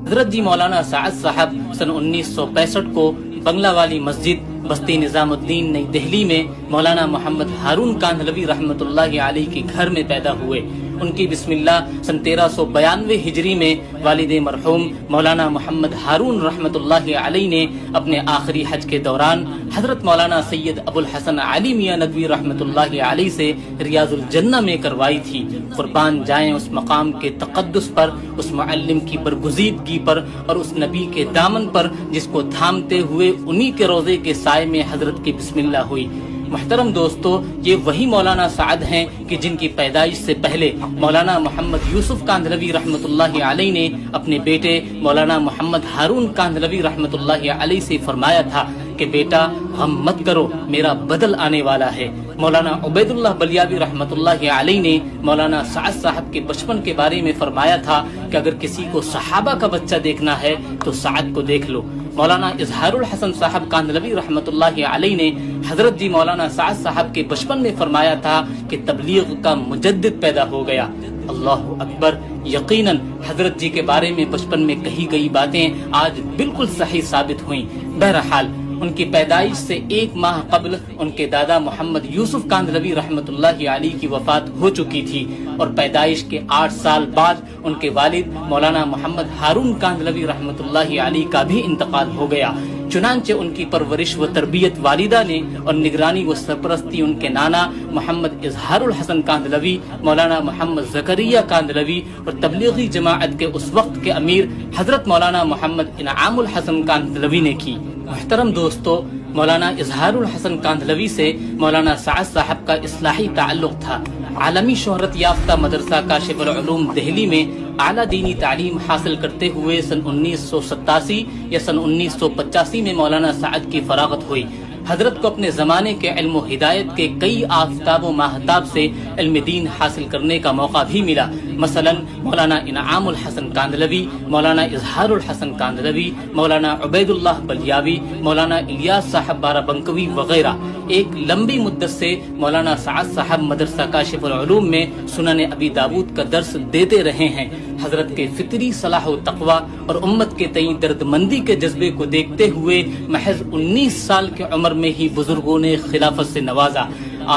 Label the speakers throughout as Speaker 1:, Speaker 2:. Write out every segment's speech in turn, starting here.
Speaker 1: حضرت جی مولانا سعد صاحب سن 1965 کو بنگلہ والی مسجد بستی نظام الدین نئی دہلی میں مولانا محمد ہارون کاندھلوی رحمۃ اللہ علیہ کے گھر میں پیدا ہوئے۔ ان کی بسم اللہ سن 1392 ہجری میں والد مرحوم مولانا محمد ہارون رحمۃ اللہ علیہ نے اپنے آخری حج کے دوران حضرت مولانا سید ابو الحسن علی میاں ندوی رحمۃ اللہ علیہ سے ریاض الجنہ میں کروائی تھی۔ قربان جائیں اس مقام کے تقدس پر، اس معلم کی برگزیدگی پر اور اس نبی کے دامن پر جس کو تھامتے ہوئے انہی کے روزے کے سائے میں حضرت کی بسم اللہ ہوئی۔ محترم دوستو، یہ وہی مولانا سعد ہیں کہ جن کی پیدائش سے پہلے مولانا محمد یوسف کاندھلوی رحمۃ اللہ علیہ نے اپنے بیٹے مولانا محمد ہارون کاندھلوی رحمۃ اللہ علیہ سے فرمایا تھا کہ بیٹا غم مت کرو، میرا بدل آنے والا ہے۔ مولانا عبید اللہ بلیاوی رحمۃ اللہ علیہ نے مولانا سعد صاحب کے بچپن کے بارے میں فرمایا تھا کہ اگر کسی کو صحابہ کا بچہ دیکھنا ہے تو سعد کو دیکھ لو۔ مولانا اظہار الحسن صاحب کاندھلوی رحمۃ اللہ علیہ نے حضرت جی مولانا سعد صاحب کے بچپن میں فرمایا تھا کہ تبلیغ کا مجدد پیدا ہو گیا۔ اللہ اکبر! یقیناً حضرت جی کے بارے میں بچپن میں کہی گئی باتیں آج بالکل صحیح ثابت ہوئیں۔ بہرحال ان کی پیدائش سے 1 ماہ قبل ان کے دادا محمد یوسف کاندھلوی رحمۃ اللہ علیہ کی وفات ہو چکی تھی، اور پیدائش کے 8 سال بعد ان کے والد مولانا محمد ہارون کاندھلوی رحمۃ اللہ علیہ کا بھی انتقال ہو گیا۔ چنانچہ ان کی پرورش و تربیت والدہ نے اور نگرانی و سرپرستی ان کے نانا محمد اظہار الحسن کاندھلوی، مولانا محمد زکریا کاندھلوی اور تبلیغی جماعت کے اس وقت کے امیر حضرت مولانا محمد انعام الحسن کاندھلوی نے کی۔ محترم دوستو، مولانا اظہار الحسن کاندھلوی سے مولانا سعد صاحب کا اصلاحی تعلق تھا۔ عالمی شہرت یافتہ مدرسہ کاشف العلوم دہلی میں اعلیٰ دینی تعلیم حاصل کرتے ہوئے سن 1987 یا سن 1985 میں مولانا سعد کی فراغت ہوئی۔ حضرت کو اپنے زمانے کے علم و ہدایت کے کئی آفتاب و ماہتاب سے علم دین حاصل کرنے کا موقع بھی ملا۔ مثلا مولانا انعام الحسن کاندھلوی، مولانا اظہار الحسن کاندھلوی، مولانا عبید اللہ بلیاوی، مولانا الیاس صاحب بارہ بنکوی وغیرہ۔ ایک لمبی مدت سے مولانا سعد صاحب مدرسہ کاشف العلوم میں سنن ابی داود کا درس دیتے رہے ہیں۔ حضرت کے فطری صلاح و تقوی اور امت کے تئیں درد مندی کے جذبے کو دیکھتے ہوئے محض 19 سال کی عمر میں ہی بزرگوں نے خلافت سے نوازا۔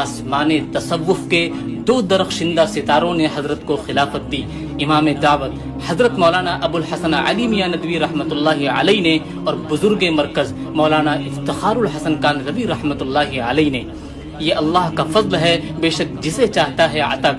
Speaker 1: آسمان تصوف کے 2 درخشندہ ستاروں نے حضرت کو خلافت دی، امام دعوت حضرت مولانا ابو الحسن علی میاں ندوی رحمۃ اللہ علیہ نے اور بزرگ مرکز مولانا افتخار الحسن کاندھلوی رحمۃ اللہ علیہ نے۔ یہ اللہ کا فضل ہے، بے شک جسے چاہتا ہے عطا